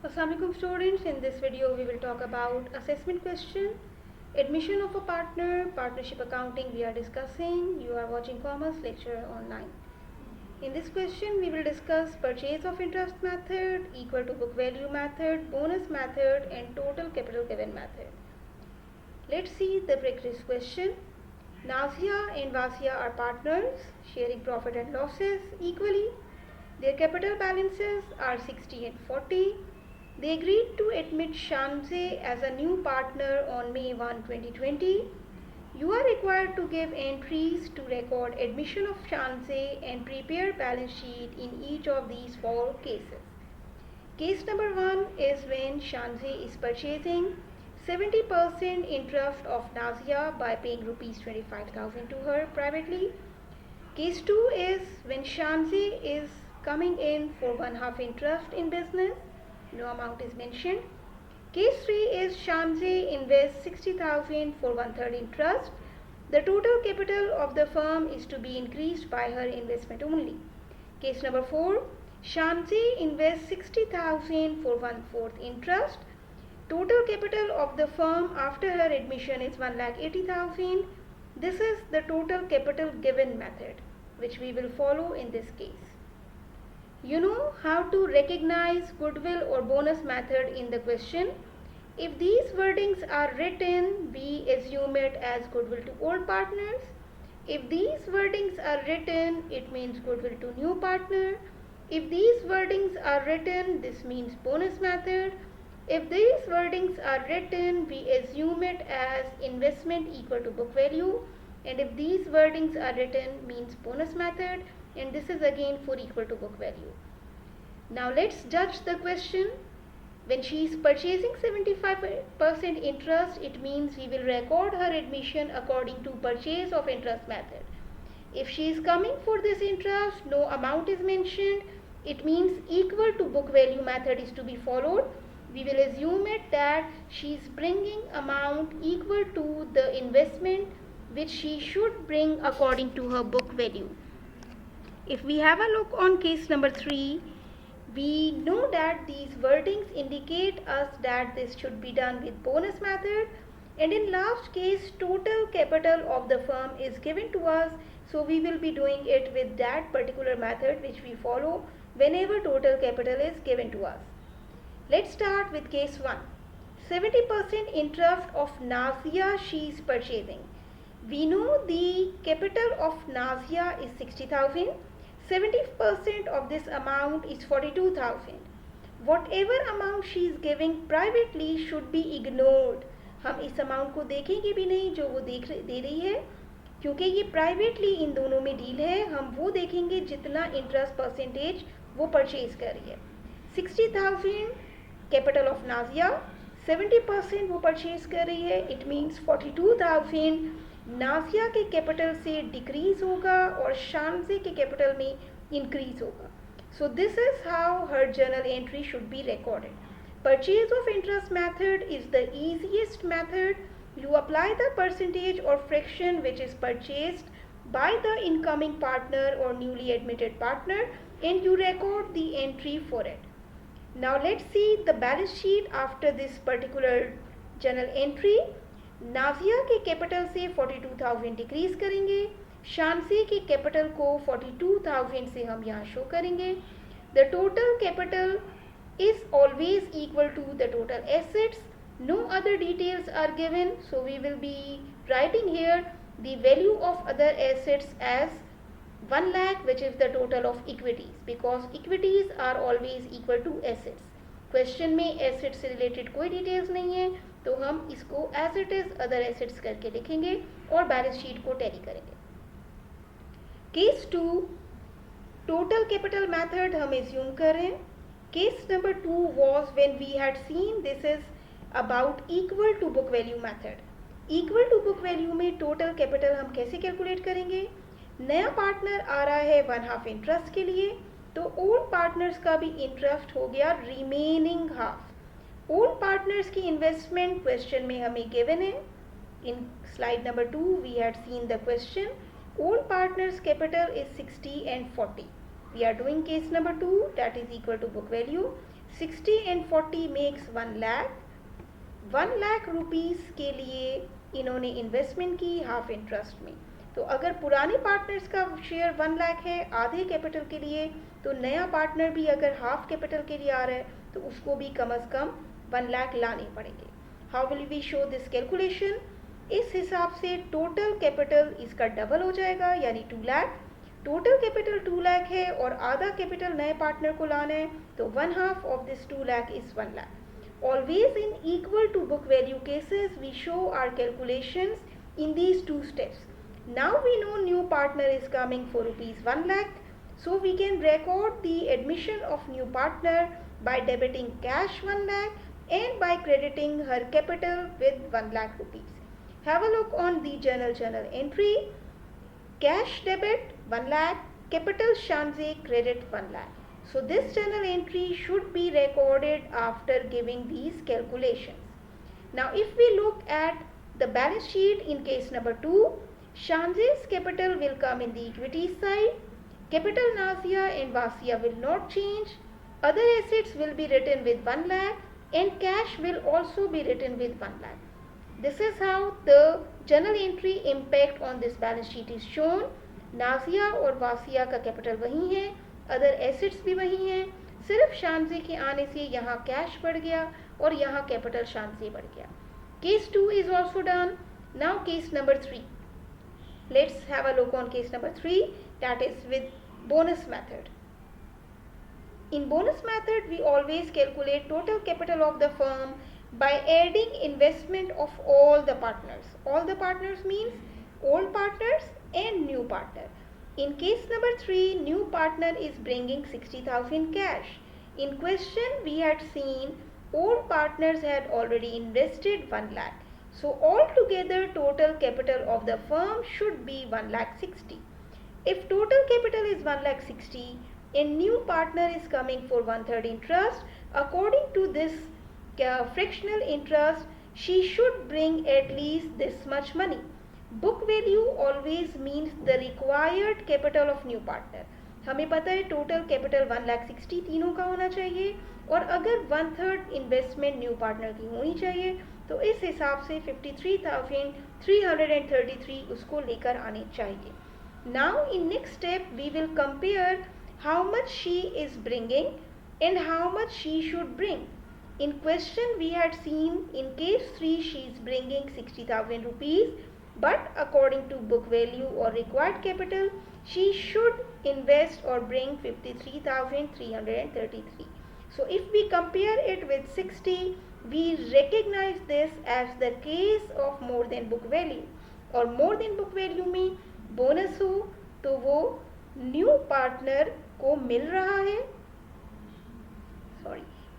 Assalamualaikum students, in this video we will talk about assessment question, admission of a partner, partnership accounting we are discussing. You are watching commerce lecture online. In this question we will discuss purchase of interest method, equal to book value method, bonus method and total capital given method. Let's see the practice question. Nazia and Vasia are partners sharing profit and losses equally. Their capital balances are 60 and 40. They agreed to admit Shamse as a new partner on May 1, 2020. You are required to give entries to record admission of Shamse and prepare balance sheet in each of these four cases. Case number 1 is when Shamse is purchasing 70% interest of Nazia by paying rupees 25,000 to her privately. Case 2 is when Shamse is coming in for 1/2 interest in business. No amount is mentioned. Case 3 is Shamse invests 60,000 for 1/3 interest. The total capital of the firm is to be increased by her investment only. Case number 4, Shamse invests 60,000 for 1/4 interest. Total capital of the firm after her admission is 1,80,000. This is the total capital given method, which we will follow in this case. You know how to recognize goodwill or bonus method in the question. If these wordings are written, we assume it as goodwill to old partners. If these wordings are written, it means goodwill to new partner. If these wordings are written, this means bonus method. If these wordings are written, we assume it as investment equal to book value. And if these wordings are written, means bonus method. And this is again for equal to book value. Now let's judge the question. When she is purchasing 75% interest, it means we will record her admission according to purchase of interest method. If she is coming for this interest, no amount is mentioned, it means equal to book value method is to be followed. We will assume it that she is bringing amount equal to the investment which she should bring according to her book value. If we have a look on case number 3, we know that these wordings indicate us that this should be done with bonus method, and in last case total capital of the firm is given to us, so we will be doing it with that particular method which we follow whenever total capital is given to us. Let's start with case 1. 70% interest of Nazia she is purchasing. We know the capital of Nazia is 60,000. 70% of this amount is 42,000. Whatever amount she is giving privately should be ignored. हम इस amount को देखेंगे भी नहीं जो वो दे रही है, क्योंकि ये प्राइवेटली इन दोनों में डील है. हम वो देखेंगे जितना इंटरेस्ट परसेंटेज वो परचेज कर रही है. 60,000 कैपिटल ऑफ नाजिया, 70% वो परचेज कर रही है. इट मीन्स 42,000 नाजिया के कैपिटल से डिक्रीज होगा और शामसे के कैपिटल में इंक्रीज होगा. So this is how her journal entry should be recorded. Purchase of interest method is the easiest method. You apply the percentage or fraction which is purchased by the incoming partner or newly admitted partner and you record the entry for it. Now let's see the balance sheet after this particular journal entry. Nazia के capital से 42,000 decrease करेंगे. शामसे के capital को 42,000 से हम यहाँ show करेंगे. The total capital is always equal to the total assets. No other details are given, so we will be writing here the value of other assets as 1 lakh, which is the total of equities, because equities are always equal to assets. Question में assets से related कोई details नहीं है, तो हम इसको as it is other assets करके लिखेंगे और बैलेंस शीट को टैली करेंगे. केस 2, टोटल कैपिटल मेथड हम एज्यूम करें. Case number 2 was when we had seen this is about equal to book value method. Equal to book value में total capital हम कैसे कैलकुलेट करेंगे. नया पार्टनर आ रहा है 1/2 इंटरेस्ट के लिए, तो ओल्ड पार्टनर्स का भी इंटरेस्ट हो गया रिमेनिंग हाफ. ओल्ड पार्टनर्स की इन्वेस्टमेंट क्वेश्चन में हमें गिवन है. In slide number 2 we had seen the question. Old partners capital is 60 and 40. We are doing case number 2, that is equal to book value. 60 and 40 makes 1 lakh. 1 lakh rupees के लिए इन्होंने investment की half interest में। तो अगर पुराने partners का share 1 lakh है आधे कैपिटल के लिए, तो नया पार्टनर भी अगर हाफ कैपिटल के लिए आ रहा है तो उसको भी कम से कम 1 लाख लाने पड़ेंगे। How will we show this calculation? इस हिसाब से टोटल कैपिटल इसका डबल हो जाएगा, यानी 2 लाख। टोटल कैपिटल 2 लाख है और आधा कैपिटल नए पार्टनर को लाना है, तो 1/2 of this 2 lakh is 1 lakh. Always in equal to book value cases, we show our calculations in these two steps. Now we know new partner is coming for rupees 1 lakh, so we can record the admission of new partner by debiting cash 1 lakh and by crediting her capital with 1 lakh rupees. Have a look on the journal entry. Cash debit 1 lakh, capital Shanze credit 1 lakh. So this journal entry should be recorded after giving these calculations. Now if we look at the balance sheet in case number 2, Shanze's capital will come in the equity side. Capital Nazia and Vasia will not change. Other assets will be written with 1 lakh and cash will also be written with 1 lakh. This is how the journal entry impact on this balance sheet is shown. Nazia और वासिया का capital वही है, other assets भी वही हैं, सिर्फ शानजे के आने से यहाँ कैश बढ़ गया और यहाँ कैपिटल शानजे बढ़ गया। Case 2 is also done. Now case number 3. Let's have a look on case number 3, that is with bonus method. In bonus method, we always calculate total capital of the firm by adding investment of all the partners. All the partners means old partners and new partner. In case number 3, new partner is bringing 60,000 cash. In question, we had seen old partners had already invested 1 lakh. So altogether total capital of the firm should be 1 lakh 60. If total capital is 1 lakh 60 and new partner is coming for 1/3 interest, according to this fractional interest, she should bring at least this much money. Book value always means the required capital of new partner. हमें पता है total capital 1 lakh 60 तीनों का होना चाहिए और अगर 1/3 investment new partner की होनी चाहिए, तो इस हिसाब से 53,333 उसको लेकर आने चाहिए। Now in next step we will compare how much she is bringing and how much she should bring. In question we had seen in case 3 she is bringing 60,000 rupees, but according to book value or required capital she should invest or bring 53,333. So if we compare it with 60, we recognize this as the case of more than book value. और more than book value में bonus हो तो वो new partner को मिल रहा है,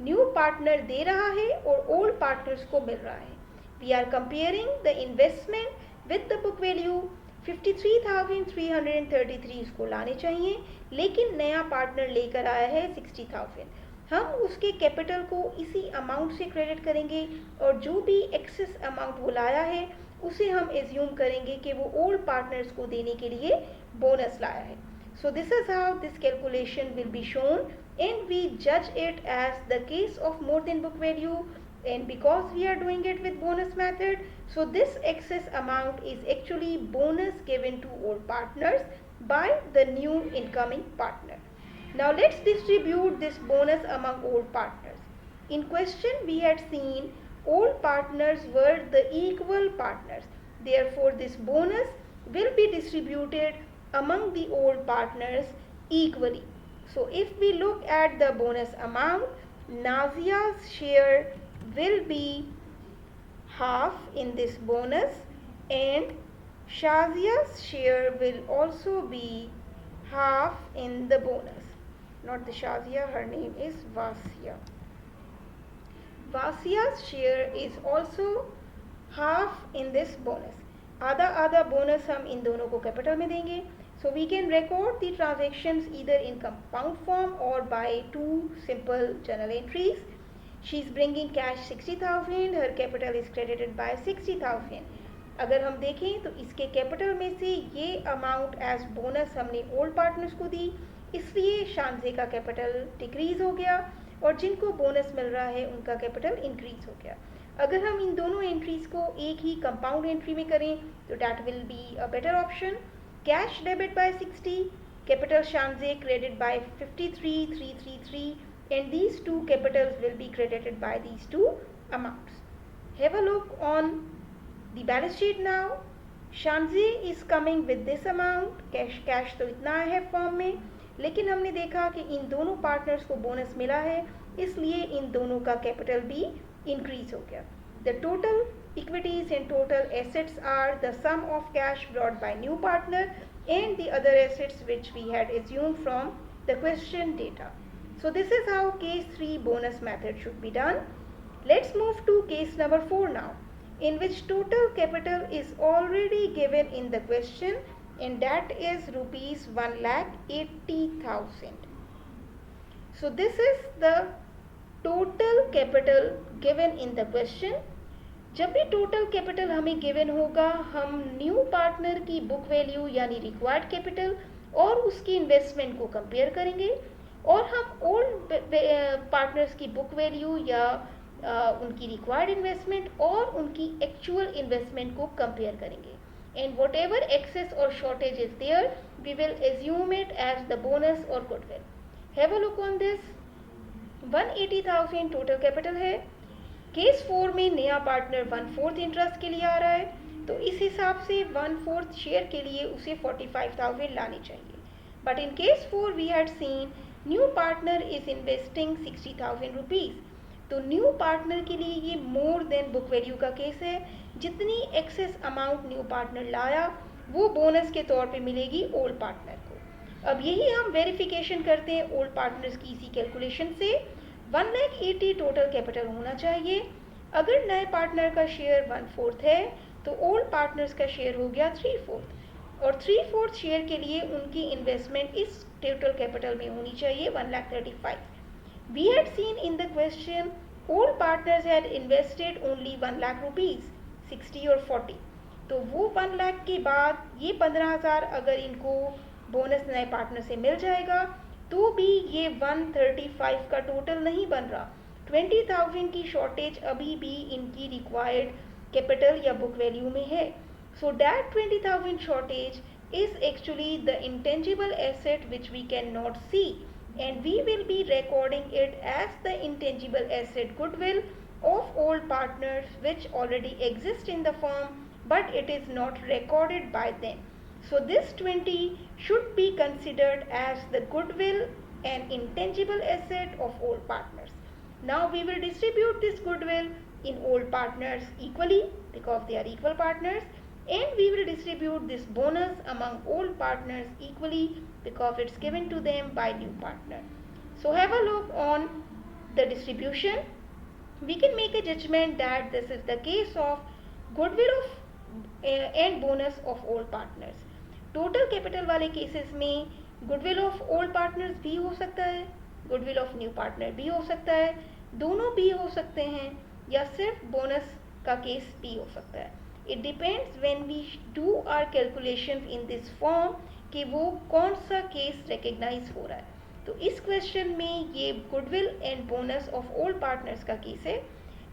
new partner दे रहा है और ओल्ड पार्टनर्स को मिल रहा है। We are comparing the investment with the book value. 53,333 इसको लाने चाहिए, लेकिन नया पार्टनर लेकर आया है 60,000। हम उसके कैपिटल को इसी अमाउंट से क्रेडिट करेंगे और जो भी एक्सेस अमाउंट वो लाया है उसे हम एज्यूम करेंगे कि वो ओल्ड पार्टनर्स को देने के लिए बोनस लाया है। So this is how this calculation will be shown and we judge it as the case of more than book value, and because we are doing it with bonus method, so this excess amount is actually bonus given to old partners by the new incoming partner. Now let's distribute this bonus among old partners. In question we had seen old partners were the equal partners, therefore this bonus will be distributed among the old partners equally. So if we look at the bonus amount, Nazia's share will be half in this bonus and Shazia's share will also be half in the bonus. Not the Shazia, her name is Vasia. Vasia's share is also half in this bonus. आधा आधा bonus हम इन दोनों को capital में देंगे. So we can record the transactions either in compound form or by two simple journal entries. She is bringing cash 60,000, her capital is credited by 60,000. अगर हम देखें तो इसके कैपिटल में से ये अमाउंट एज बोनस हमने ओल्ड पार्टनर्स को दी, इसलिए शानजे का कैपिटल डिक्रीज हो गया। और जिनको बोनस मिल रहा है उनका कैपिटल इंक्रीज हो गया। अगर हम इन दोनों एंट्रीज को एक ही कंपाउंड एंट्री में करें तो that will be a better option. Cash debit bye 60, capital Shanzeh credit by 53,333, and these two capitals will be credited by these two amounts. Have a look on the balance sheet now. Shanzeh is coming with this amount, cash तो इतना है form में, लेकिन हमने देखा कि इन दोनों partners को बोनस मिला है, इसलिए इन दोनों का कैपिटल भी इंक्रीज हो गया। The total equities and total assets are the sum of cash brought by new partner and the other assets which we had assumed from the question data. So this is how case 3 bonus method should be done. Let's move to case number 4 now, in which total capital is already given in the question, and that is rupees 1,80,000. So this is the total capital given in the question. जब भी total capital हमें given होगा, हम new partner की book value यानी required capital और उसकी investment को कंपेयर करेंगे, और हम ओल्ड पार्टनर्स की बुक वैल्यू या उनकी रिक्वायर्ड इन्वेस्टमेंट और उनकी एक्चुअल इन्वेस्टमेंट को कंपेयर करेंगे, एंड वॉट एवर एक्सेस और shortage is there we will assume it as the bonus और goodwill. Have a look on this. 180,000 total capital है। केस 4 में नया पार्टनर 1/4 इंटरेस्ट के लिए आ रहा है, तो इस हिसाब से 1/4 शेयर के लिए उसे 45,000 लानी चाहिए। But in case 4 we had seen new partner is investing 60,000 rupees, तो न्यू पार्टनर के लिए ये मोर देन बुक वैल्यू का केस है। जितनी एक्सेस अमाउंट न्यू पार्टनर लाया वो बोनस के तौर पे मिलेगी ओल्ड पार्टनर को। अब यही हम वेरिफिकेशन करते हैं ओल्ड पार्टनर्स की इसी कैलकुलेशन से। 1,80,000 टोटल कैपिटल होना चाहिए। अगर नए पार्टनर का शेयर 1/4 है तो ओल्ड पार्टनर्स का शेयर हो गया 3/4, और 3/4 शेयर के लिए उनकी इन्वेस्टमेंट इस टोटल कैपिटल में होनी चाहिए 1,35,000। We had seen in the question old partners had invested only 1,00,000 rupees, 60 और 40, तो वो 1,00,000 के बाद ये 15,000 अगर इनको बोनस नए पार्टनर से मिल जाएगा तो भी ये 135 का टोटल नहीं बन रहा। 20,000 की शॉर्टेज अभी भी इनकी रिक्वायर्ड कैपिटल या बुक वैल्यू में है। So that 20,000 shortage is actually the intangible asset which we can not see, and we will be recording it as the intangible asset goodwill of old partners which already exist in the firm, but it is not recorded by them. So this 20 should be considered as the goodwill and intangible asset of old partners. Now we will distribute this goodwill in old partners equally because they are equal partners, and we will distribute this bonus among old partners equally because it's given to them by new partner. So have a look on the distribution. We can make a judgment that this is the case of goodwill of and bonus of old partners. Total capital वाले cases में goodwill of old partners भी हो सकता है, goodwill of new partner भी हो सकता है, दोनों भी हो सकते हैं, या सिर्फ बोनस का केस भी हो सकता है। It depends when we do our calculation in this form कि वो कौन सा केस रिकग्नाइज हो रहा है। तो इस क्वेश्चन में ये goodwill and bonus of old partners का केस है।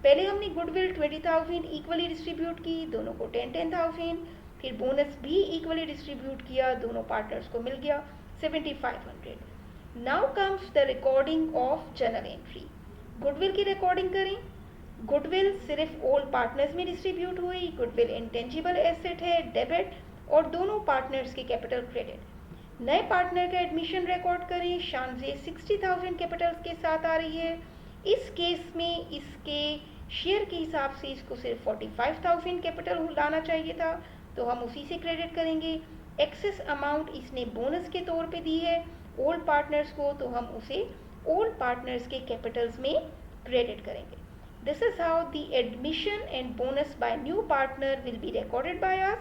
पहले हमने गुडविल 20,000 इक्वली डिस्ट्रीब्यूट की, दोनों को 10,000, फिर बोनस भी इक्वली डिस्ट्रीब्यूट किया, दोनों पार्टनर्स को मिल गया 7,500। Now comes the recording of journal entry. Goodwill की रिकॉर्डिंग करें। गुडविल सिर्फ ओल्ड पार्टनर्स में डिस्ट्रीब्यूट हुई, गुडविल इंटेंजिबल एसेट है, डेबिट, और दोनों पार्टनर्स के कैपिटल क्रेडिट। नए पार्टनर का एडमिशन रिकॉर्ड करें। शानजे 60,000 कैपिटल्स के साथ आ रही है। इस केस में इसके शेयर के हिसाब से इसको सिर्फ 45,000 कैपिटल लाना चाहिए था, तो हम उसी से क्रेडिट करेंगे। एक्सेस अमाउंट इसने बोनस के तौर पे दी है ओल्ड पार्टनर्स को, तो हम उसे ओल्ड पार्टनर्स के कैपिटल्स में क्रेडिट करेंगे। This is how the admission and bonus bye new partner will be recorded by us,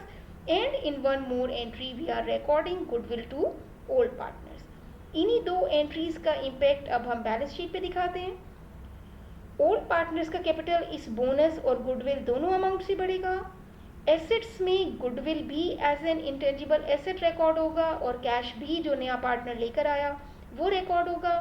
and in one more entry we are recording goodwill to old partners. इन्हीं दो entries का impact अब हम balance sheet पे दिखाते हैं। Old partners का capital इस बोनस और गुडविल दोनों अमाउंट से बढ़ेगा। एसेट्स में गुडविल भी as an intangible asset record होगा, और कैश भी जो नया पार्टनर लेकर आया वो रिकॉर्ड होगा।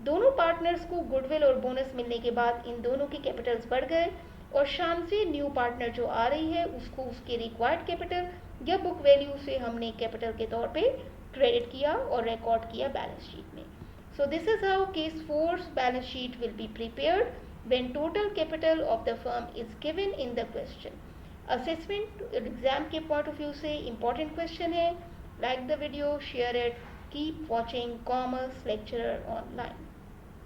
दोनों पार्टनर्स को गुडविल और बोनस मिलने के बाद इन दोनों के कैपिटल्स बढ़ गए और शान से न्यू पार्टनर जो आ रही है उसको उसके रिक्वायर्ड कैपिटल या बुक वैल्यू से हमने कैपिटल के तौर पे क्रेडिट किया और रिकॉर्ड किया बैलेंस शीट में. So this is how case 4's balance sheet will be prepared when total capital of the firm is given in the question. Assessment exam के point of view से important question है. Like the video, share it, keep watching Commerce Lecturer online.